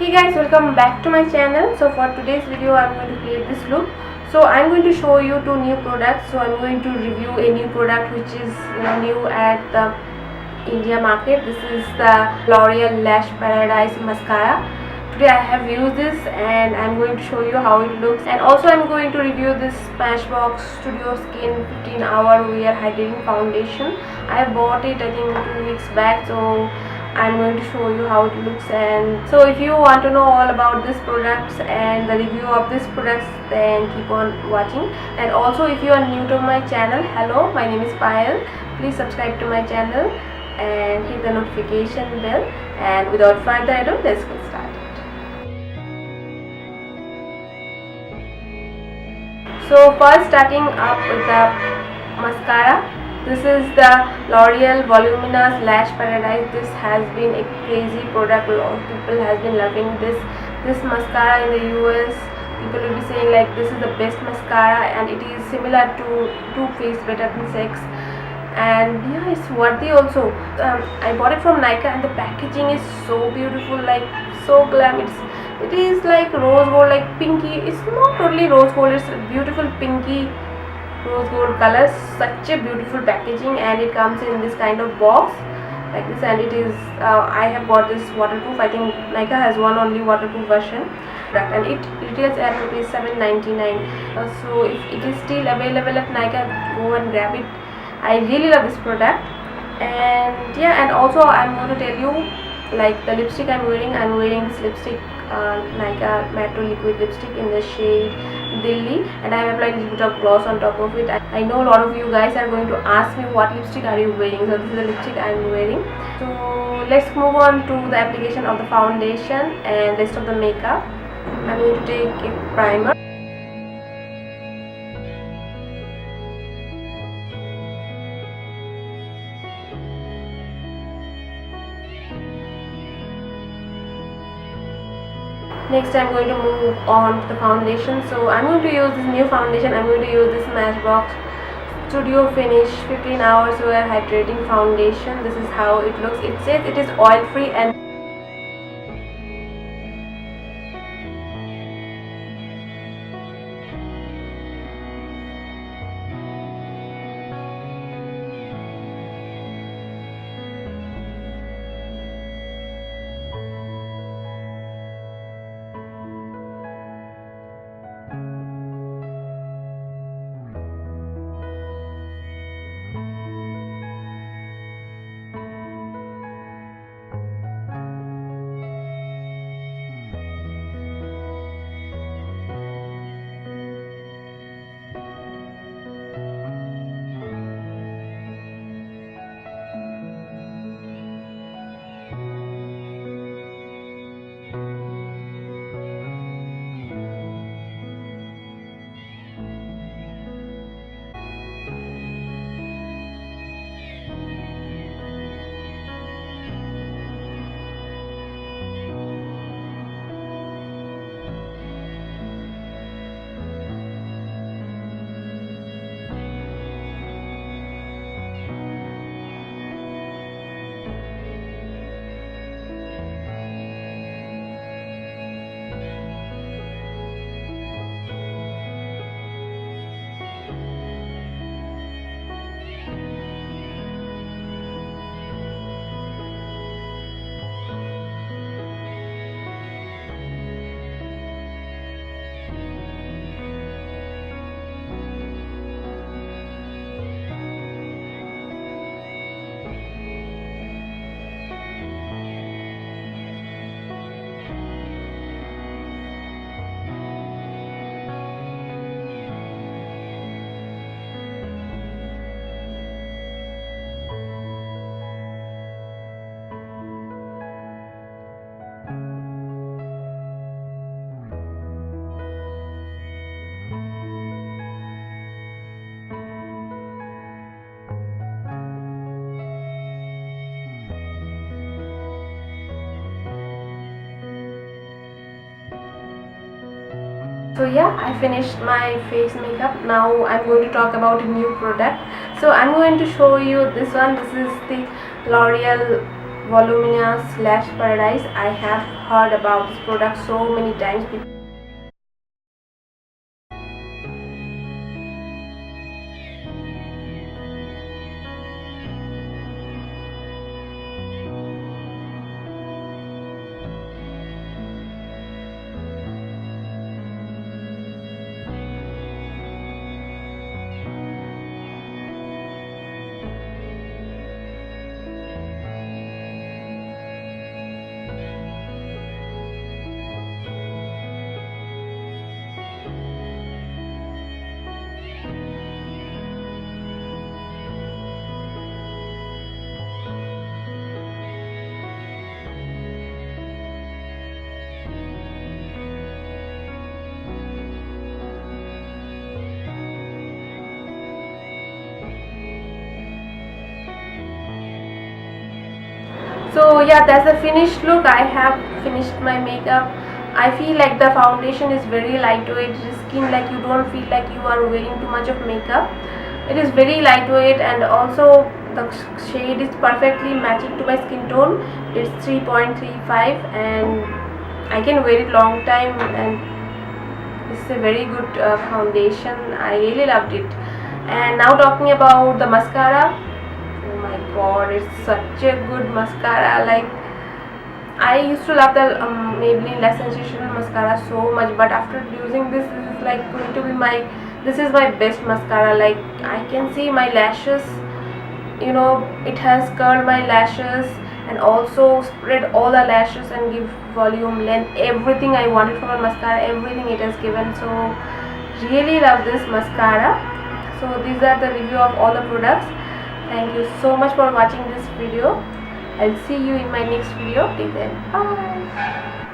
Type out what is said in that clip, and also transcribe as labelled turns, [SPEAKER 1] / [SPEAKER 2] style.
[SPEAKER 1] Hey guys, welcome back to my channel. So for today's video I'm going to create this look. So I'm going to show you two new products. So I'm going to review a new product which is new at the India market. This is the L'Oreal Lash Paradise Mascara. Today I have used this and I'm going to show you how it looks, and also I'm going to review this Smashbox Studio Skin 15 Hour Wear Hydrating Foundation. I bought it I think 2 weeks back, so I'm going to show you how it looks. And so if you want to know all about this products and the review of this products, then keep on watching. And also if you are new to my channel, hello, my name is Payal. Please subscribe to my channel and hit the notification bell. And without further ado, let's get started. So first, starting up with the mascara. This is the L'Oreal Voluminous Lash Paradise. This has been a crazy product. A lot of people has been loving this mascara in the US. People will be saying like this is the best mascara, and it is similar to Too Faced Better Than Sex. And yeah, it's worthy also. I bought it from Nykaa, and the packaging is so beautiful, like so glam. It is like rose gold, like pinky. It's not totally rose gold. It's beautiful pinky rose gold colors. Such a beautiful packaging, and it comes in this kind of box like this, and it is I have bought this waterproof. I think Nykaa has one only waterproof version, and it retails at rupees 7.99. So if it is still available at Nykaa, go and grab it. I really love this product. And yeah, and also I'm going to tell you like the lipstick I'm wearing this lipstick, Nykaa Matte Liquid lipstick in the shade Delhi, and I have applied a little bit of gloss on top of it. I know a lot of you guys are going to ask me what lipstick are you wearing, so this is the lipstick I'm wearing. So let's move on to the application of the foundation and rest of the makeup. I'm going to take a primer. Next I'm going to move on to the foundation. So I'm going to use this new foundation. I'm going to use this Smashbox Studio Finish 15 Hours Wear Hydrating Foundation. This is how it looks. It says it is oil free and so yeah, I finished my face makeup. Now I'm going to talk about a new product. So I'm going to show you this one. This is the L'Oreal Voluminous Lash Paradise. I have heard about this product so many times. So yeah, that's the finished look. I have finished my makeup. I feel like the foundation is very lightweight. Skin, like you don't feel like you are wearing too much of makeup. It is very lightweight, and also the shade is perfectly matching to my skin tone. It's 3.35 and I can wear it long time, and it's a very good foundation. I really loved it. And now talking about the mascara. Oh my god, it's such a good mascara. Like, I used to love the Maybelline Lash Sensational mascara so much, but after using this, this is like going to be this is my best mascara. Like, I can see my lashes, you know, it has curled my lashes and also spread all the lashes and give volume, length, everything I wanted from a mascara, everything it has given. So really love this mascara. So these are the review of all the products. Thank you so much for watching this video. I'll see you in my next video. Till then, bye.